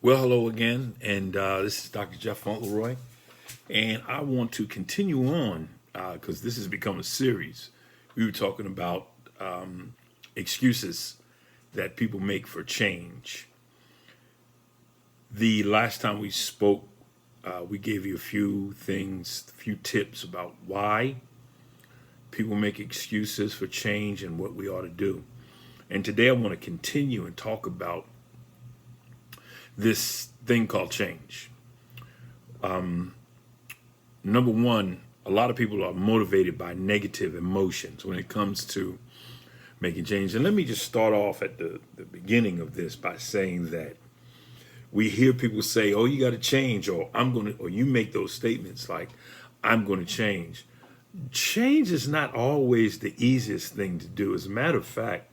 Well, hello again, and this is Dr. Jeff Fauntleroy, and I want to continue on because this has become a series. We were talking about excuses that people make for change. The last time we spoke, we gave you a few things, a few tips about why people make excuses for change and what we ought to do. And today I want to continue and talk about this thing called change. Number one, a lot of people are motivated by negative emotions when it comes to making change. And let me just start off at the beginning of this by saying that we hear people say, oh, you got to change, or or you make those statements like, I'm going to change. Change is not always the easiest thing to do. As a matter of fact,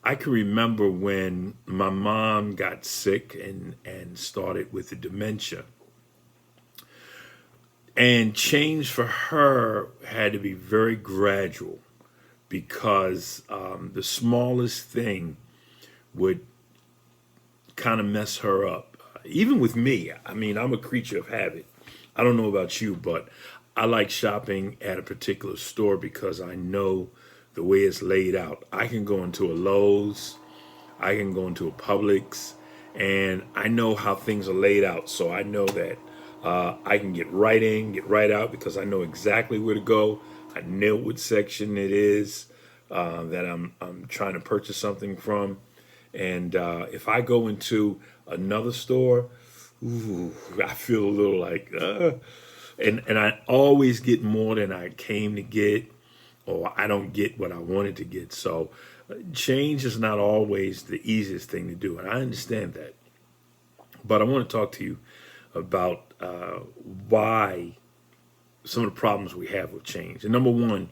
I can remember when my mom got sick and started with the dementia. And change for her had to be very gradual because the smallest thing would kind of mess her up. Even with me, I mean, I'm a creature of habit. I don't know about you, but I like shopping at a particular store because I know the way it's laid out. I can go into a Lowe's, I can go into a Publix, and I know how things are laid out. So I know that I can get right in, get right out because I know exactly where to go. I know what section it is that I'm trying to purchase something from. And if I go into another store, I feel a little like, and I always get more than I came to get, or I don't get what I wanted to get. So change is not always the easiest thing to do, and I understand that. But I want to talk to you about why some of the problems we have with change. And number one,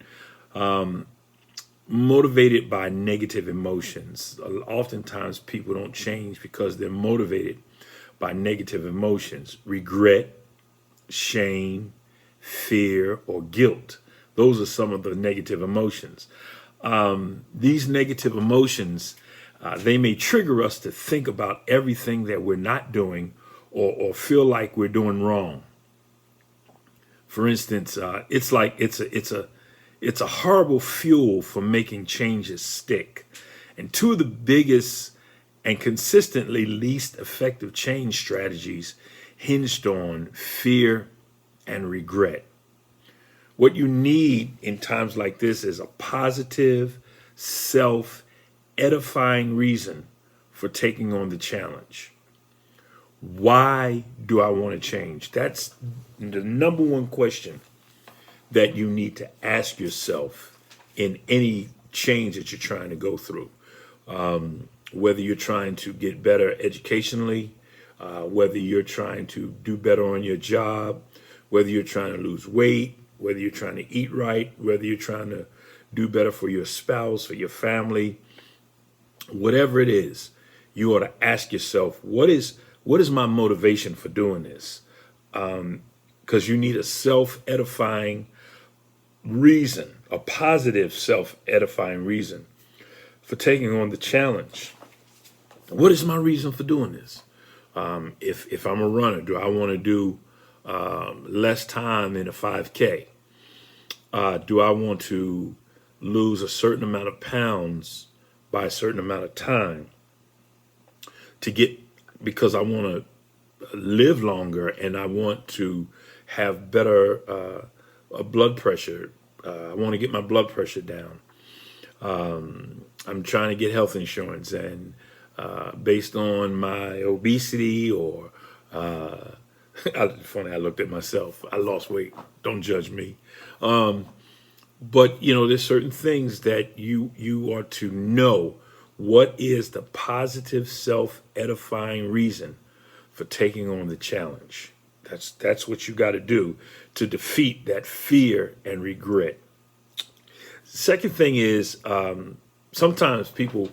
motivated by negative emotions. Oftentimes people don't change because they're motivated by negative emotions, regret, shame, fear, or guilt. Those are some of the negative emotions. These negative emotions, they may trigger us to think about everything that we're not doing or feel like we're doing wrong. For instance, it's like it's a horrible fuel for making changes stick. And two of the biggest and consistently least effective change strategies hinged on fear and regret. What you need in times like this is a positive, self-edifying reason for taking on the challenge. Why do I want to change? That's the number one question that you need to ask yourself in any change that you're trying to go through. Whether you're trying to get better educationally, whether you're trying to do better on your job, whether you're trying to lose weight, whether you're trying to eat right, whether you're trying to do better for your spouse, for your family, whatever it is, you ought to ask yourself, what is my motivation for doing this? Because you need a self-edifying reason, a positive self-edifying reason for taking on the challenge. What is my reason for doing this? If I'm a runner, do I want to do less time in a 5K? Do I want to lose a certain amount of pounds by a certain amount of time because I want to live longer and I want to have better blood pressure. I want to get my blood pressure down. I'm trying to get health insurance, and based on my obesity or funny, I looked at myself. I lost weight. Don't judge me. But there's certain things that you are to know. What is the positive self-edifying reason for taking on the challenge? That's what you got to do to defeat that fear and regret. Second thing is sometimes people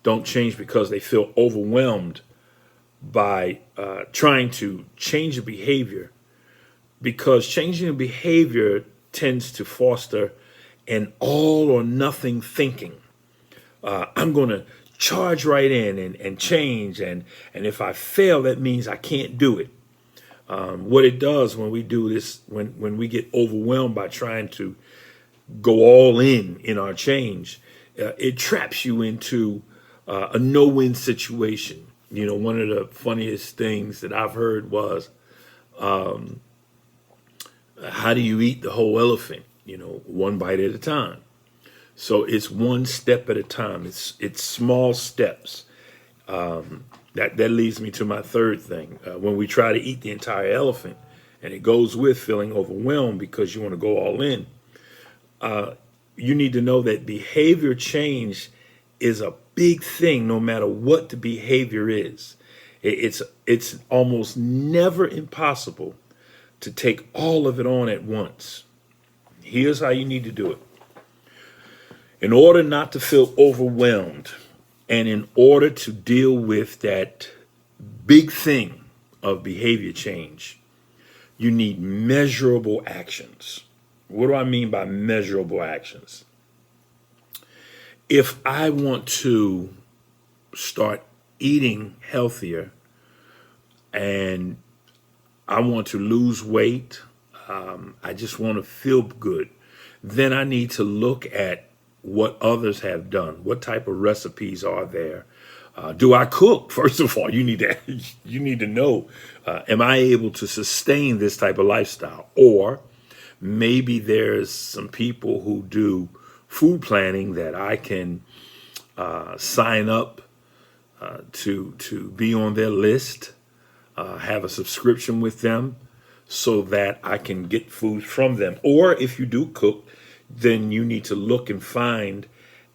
don't change because they feel overwhelmed by trying to change a behavior, because changing a behavior tends to foster an all or nothing thinking. I'm going to charge right in and change. And if I fail, that means I can't do it. What it does when we do this, when we get overwhelmed by trying to go all in our change, it traps you into a no-win situation. You know, one of the funniest things that I've heard was, how do you eat the whole elephant? You know, one bite at a time. So it's one step at a time. It's small steps. That leads me to my third thing. When we try to eat the entire elephant, and it goes with feeling overwhelmed because you want to go all in, you need to know that behavior change is a big thing no matter what the behavior is. It's almost never impossible to take all of it on at once. Here's how you need to do it. In order not to feel overwhelmed, and in order to deal with that big thing of behavior change, you need measurable actions. What do I mean by measurable actions? If I want to start eating healthier and I want to lose weight, I just want to feel good, then I need to look at what others have done. What type of recipes are there? Do I cook? First of all, you need to know, am I able to sustain this type of lifestyle? Or maybe there's some people who do food planning that I can sign up to be on their list, have a subscription with them so that I can get food from them. Or if you do cook, then you need to look and find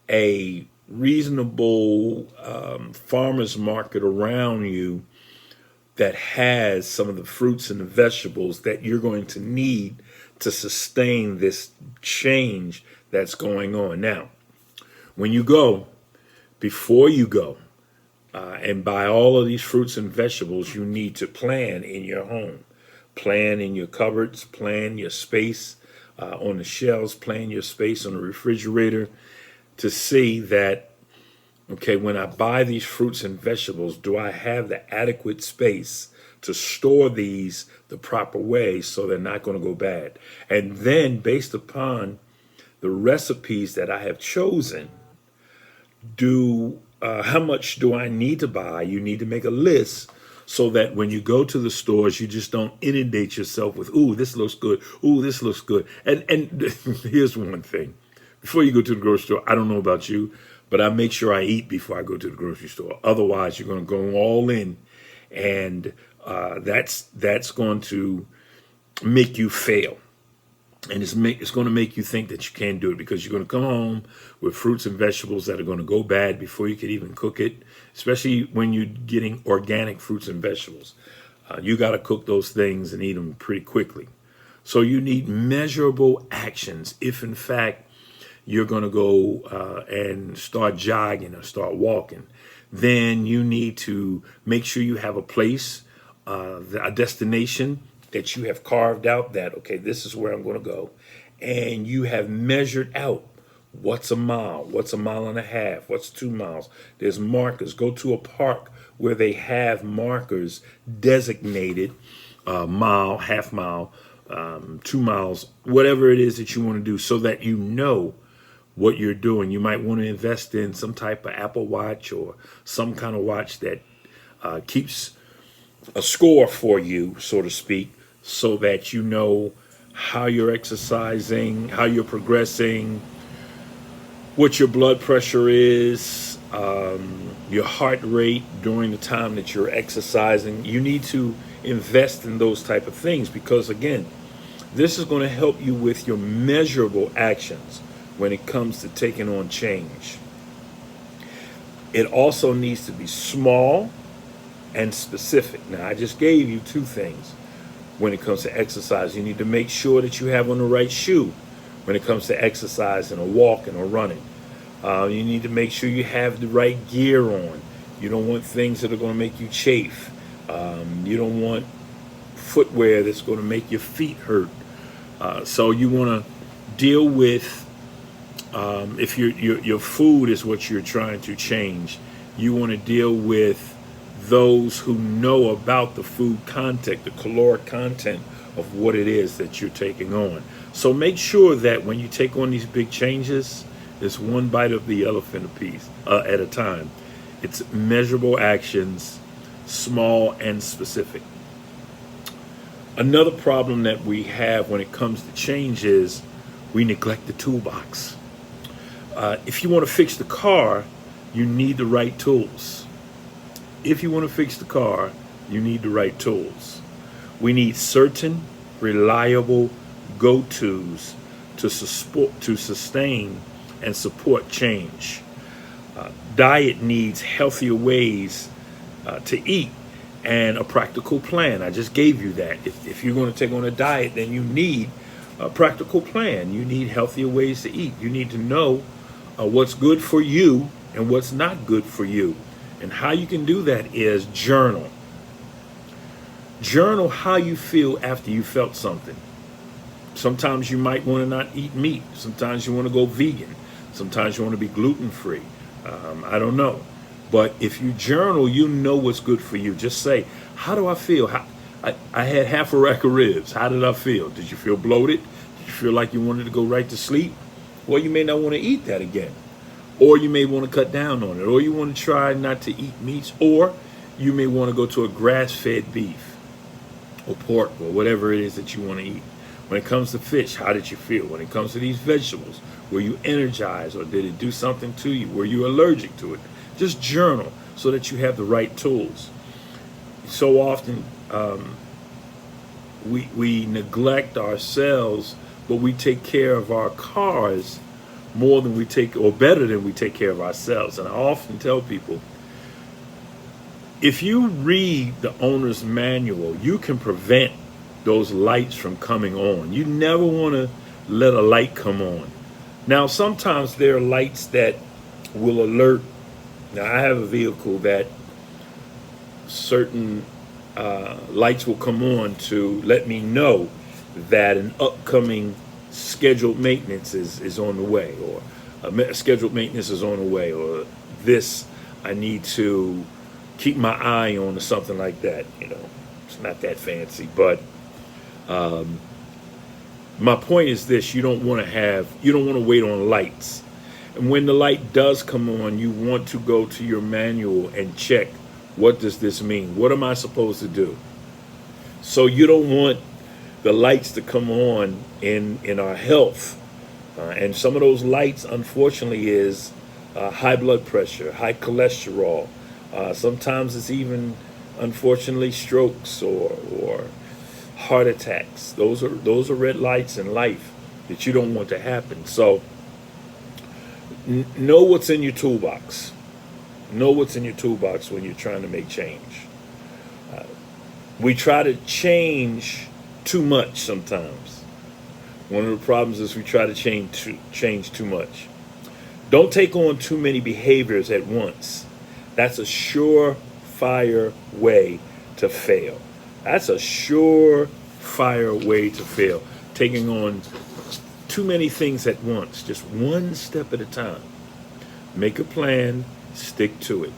a reasonable farmer's market around you that has some of the fruits and the vegetables that you're going to need to sustain this change that's going on. Now, when you go, before you go and buy all of these fruits and vegetables, you need to plan in your home, plan in your cupboards, plan your space on the shelves, plan your space on the refrigerator to see that, okay, when I buy these fruits and vegetables, do I have the adequate space to store these the proper way so they're not going to go bad? And then based upon the recipes that I have chosen, how much do I need to buy? You need to make a list so that when you go to the stores, you just don't inundate yourself with, ooh, this looks good. Ooh, this looks good. And here's one thing. Before you go to the grocery store, I don't know about you, but I make sure I eat before I go to the grocery store. Otherwise, you're going to go all in, and that's going to make you fail. And it's going to make you think that you can't do it, because you're going to come home with fruits and vegetables that are going to go bad before you can even cook it, especially when you're getting organic fruits and vegetables. You got to cook those things and eat them pretty quickly. So you need measurable actions. If, in fact, you're going to go and start jogging or start walking, then you need to make sure you have a place, a destination that you have carved out that, okay, this is where I'm going to go. And you have measured out what's a mile, what's a mile and a half, what's 2 miles. There's markers. Go to a park where they have markers designated, mile, half mile, 2 miles, whatever it is that you want to do, so that you know what you're doing. You might want to invest in some type of Apple Watch or some kind of watch that keeps a score for you, so to speak, so that you know how you're exercising, how you're progressing, what your blood pressure is, your heart rate during the time that you're exercising. You need to invest in those type of things, because again, this is going to help you with your measurable actions when it comes to taking on change. It also needs to be small and specific. Now, I just gave you 2 things. When it comes to exercise, you need to make sure that you have on the right shoe when it comes to exercising or walking or running. You need to make sure you have the right gear on. You don't want things that are going to make you chafe. You don't want footwear that's going to make your feet hurt. So you want to deal with, if your food is what you're trying to change, You want to deal with those who know about the food content, the caloric content of what it is that you're taking on. So make sure that when you take on these big changes, it's one bite of the elephant at a time. It's measurable actions, small and specific. Another problem that we have when it comes to change is we neglect the toolbox. If you want to fix the car, you need the right tools. If you want to fix the car, you need the right tools. We need certain reliable go-tos to sustain and support change. Diet needs healthier ways to eat and a practical plan. I just gave you that. If you're going to take on a diet, then you need a practical plan. You need healthier ways to eat. You need to know what's good for you and what's not good for you. And how you can do that is journal. Journal how you feel after you felt something. Sometimes you might want to not eat meat. Sometimes you want to go vegan. Sometimes you want to be gluten-free. I don't know. But if you journal, you know what's good for you. Just say, how do I feel? I had half a rack of ribs. How did I feel? Did you feel bloated? Did you feel like you wanted to go right to sleep? Well, you may not want to eat that again. Or you may want to cut down on it. Or you want to try not to eat meats. Or you may want to go to a grass-fed beef or pork or whatever it is that you want to eat. When it comes to fish, how did you feel? When it comes to these vegetables, were you energized or did it do something to you? Were you allergic to it? Just journal so that you have the right tools. So often we neglect ourselves, but we take care of our cars more than we take, or better than we take care of ourselves. And I often tell people, if you read the owner's manual, you can prevent those lights from coming on. You never want to let a light come on. Now, sometimes there are lights that will alert. Now, I have a vehicle that certain lights will come on to let me know that an upcoming scheduled maintenance is on the way, or scheduled maintenance is on the way, or this I need to keep my eye on, or something like that. You know, it's not that fancy, but my point is this: you don't want to wait on lights. And when the light does come on, you want to go to your manual and check, what does this mean? What am I supposed to do? So you don't want the lights to come on in our health. And some of those lights, unfortunately, is high blood pressure, high cholesterol. Sometimes it's even, unfortunately, strokes or heart attacks. Those are red lights in life that you don't want to happen. So know what's in your toolbox. Know what's in your toolbox when you're trying to make change. We try to change too much sometimes. One of the problems is we try to change too much. Don't take on too many behaviors at once. That's a surefire way to fail. That's a surefire way to fail. Taking on too many things at once, just one step at a time. Make a plan, stick to it.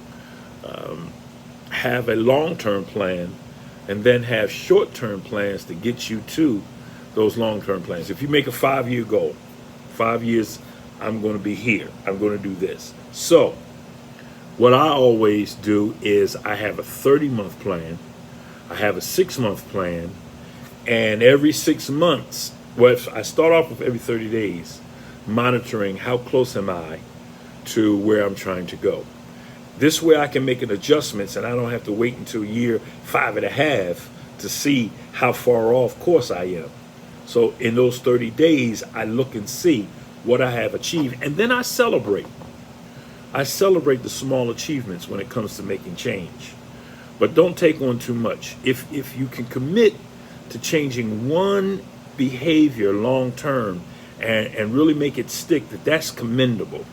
Have a long-term plan, and then have short-term plans to get you to those long-term plans. If you make a 5-year goal, 5 years, I'm going to be here. I'm going to do this. So what I always do is I have a 30-month plan. I have a 6-month plan. And every 6 months, well, I start off with every 30 days, monitoring how close am I to where I'm trying to go. This way I can make an adjustments, and I don't have to wait until year 5.5 to see how far off course I am. So in those 30 days, I look and see what I have achieved, and then I celebrate. I celebrate the small achievements when it comes to making change. But don't take on too much. If you can commit to changing one behavior long term and really make it stick, that's commendable.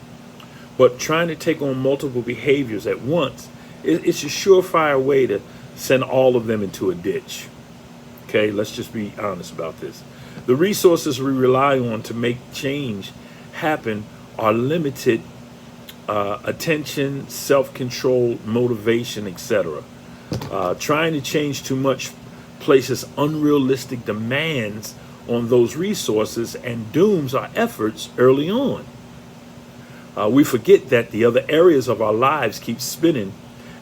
But trying to take on multiple behaviors at once, it's a surefire way to send all of them into a ditch. Okay, let's just be honest about this. The resources we rely on to make change happen are limited attention, self-control, motivation, etc. Trying to change too much places unrealistic demands on those resources and dooms our efforts early on. We forget that the other areas of our lives keep spinning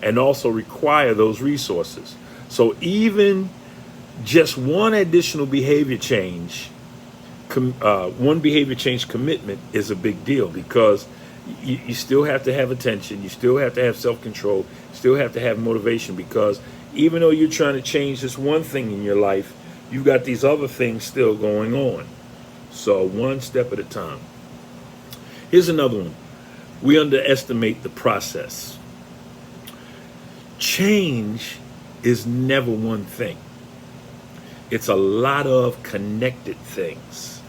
and also require those resources. So even just one additional behavior change, one behavior change commitment is a big deal, because you still have to have attention, you still have to have self-control, you still have to have motivation, because even though you're trying to change this one thing in your life, you've got these other things still going on. So one step at a time. Here's another one. We underestimate the process. Change is never one thing. It's a lot of connected things.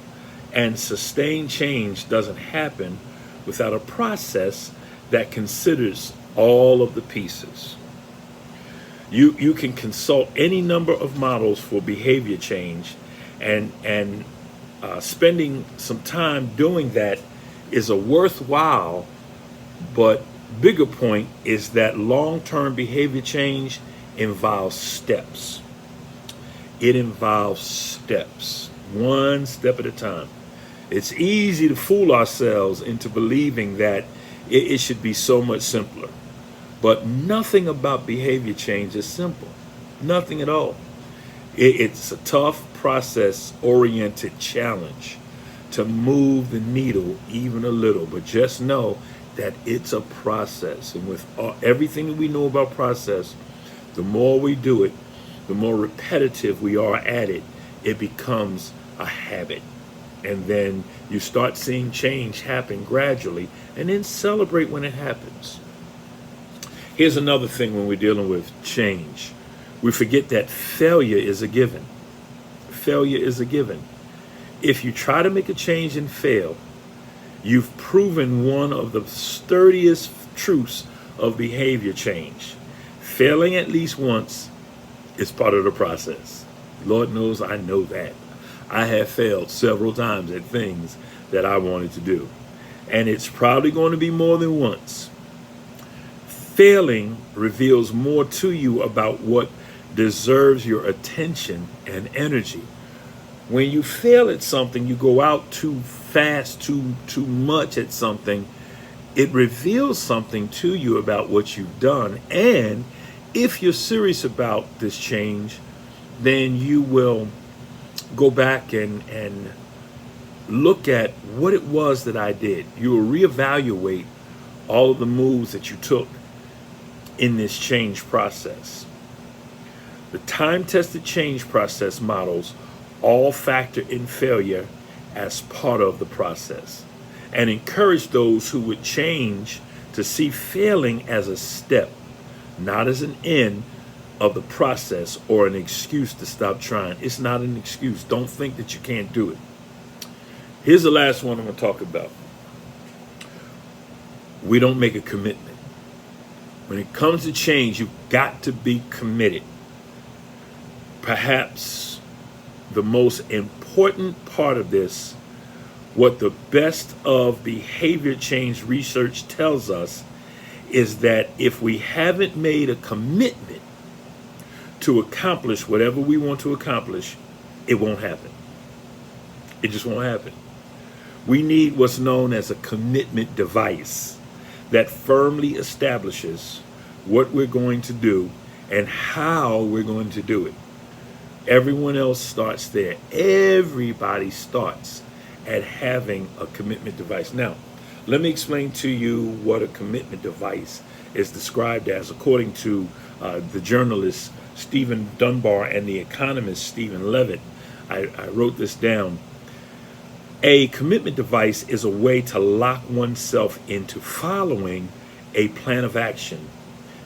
And sustained change doesn't happen without a process that considers all of the pieces. You can consult any number of models for behavior change, and spending some time doing that is a worthwhile, but bigger point is that long-term behavior change involves steps. It involves steps, one step at a time. It's easy to fool ourselves into believing that it should be so much simpler. But nothing about behavior change is simple. Nothing at all. It's a tough, process-oriented challenge to move the needle even a little. But just know that it's a process. And with everything that we know about process, the more we do it, the more repetitive we are at it, it becomes a habit. And then you start seeing change happen gradually, and then celebrate when it happens. Here's another thing when we're dealing with change. We forget that failure is a given. Failure is a given. If you try to make a change and fail, you've proven one of the sturdiest truths of behavior change. Failing at least once is part of the process. Lord knows I know that. I have failed several times at things that I wanted to do. And it's probably going to be more than once. Failing reveals more to you about what deserves your attention and energy. When you fail at something, you go out too fast, too much at something, it reveals something to you about what you've done. And if you're serious about this change, then you will go back and look at what it was that I did. You will reevaluate all of the moves that you took in this change process. The time-tested change process models all factor in failure as part of the process, and encourage those who would change to see failing as a step, not as an end of the process or an excuse to stop trying. It's not an excuse. Don't think that you can't do it. Here's the last one I'm going to talk about. We don't make a commitment. When it comes to change, you've got to be committed. Perhaps the most important part of this, what the best of behavior change research tells us, is that if we haven't made a commitment to accomplish whatever we want to accomplish, it won't happen. It just won't happen. We need what's known as a commitment device that firmly establishes what we're going to do and how we're going to do it. Everyone else starts there. Everybody starts at having a commitment device. Now, let me explain to you what a commitment device is described as, according to the journalist Stephen Dunbar and the economist Stephen Levitt. I wrote this down. A commitment device is a way to lock oneself into following a plan of action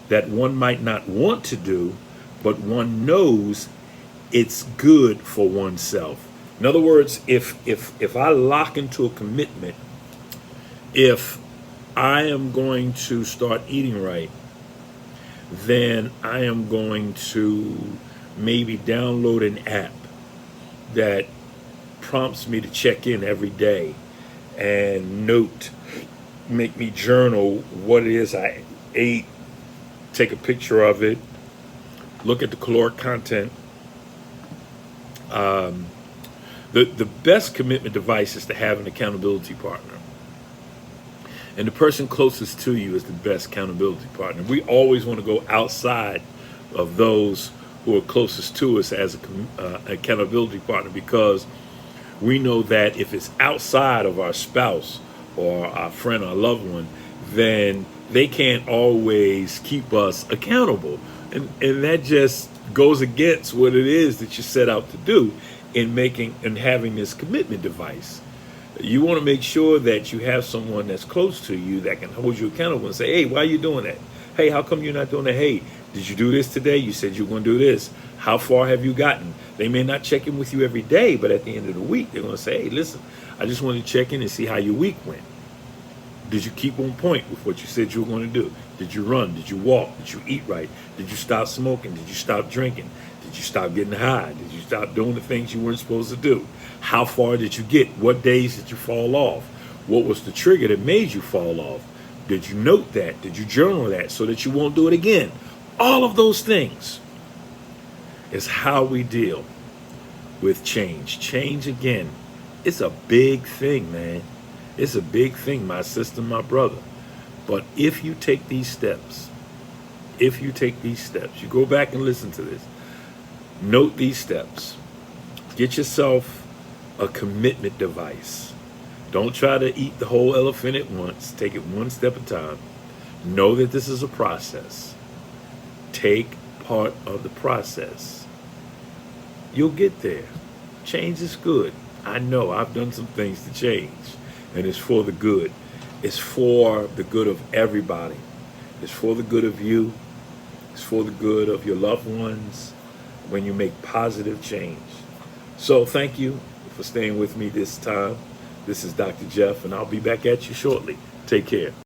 that one might not want to do, but one knows it's good for oneself. In other words, if I lock into a commitment, if I am going to start eating right, then I am going to maybe download an app that prompts me to check in every day and note make me journal what it is I ate, take a picture of it, look at the caloric content. The best commitment device is to have an accountability partner. And the person closest to you is the best accountability partner. We always want to go outside of those who are closest to us as an accountability partner, because we know that if it's outside of our spouse or our friend or loved one, then they can't always keep us accountable. And that just goes against what it is that you set out to do in making and having this commitment device. You want to make sure that you have someone that's close to you that can hold you accountable and say, hey, why are you doing that? Hey, how come you're not doing that? Hey, did you do this today? You said you were going to do this. How far have you gotten? They may not check in with you every day, but at the end of the week, they're going to say, hey, listen, I just wanted to check in and see how your week went. Did you keep on point with what you said you were going to do? Did you run? Did you walk? Did you eat right? Did you stop smoking? Did you stop drinking? Did you stop getting high? Did you stop doing the things you weren't supposed to do? How far did you get? What days did you fall off? What was the trigger that made you fall off? Did you note that? Did you journal that so that you won't do it again? All of those things is how we deal with change. Change, again, it's a big thing, man. It's a big thing, my sister, my brother. But if you take these steps, you go back and listen to this, note these steps, get yourself a commitment device. Don't try to eat the whole elephant at once. Take it one step at a time. Know that this is a process. Take part of the process. You'll get there. Change is good. I know I've done some things to change, and it's for the good. It's for the good of everybody. It's for the good of you. It's for the good of your loved ones when you make positive change. So thank you for staying with me this time. This is Dr. Jeff, and I'll be back at you shortly. Take care.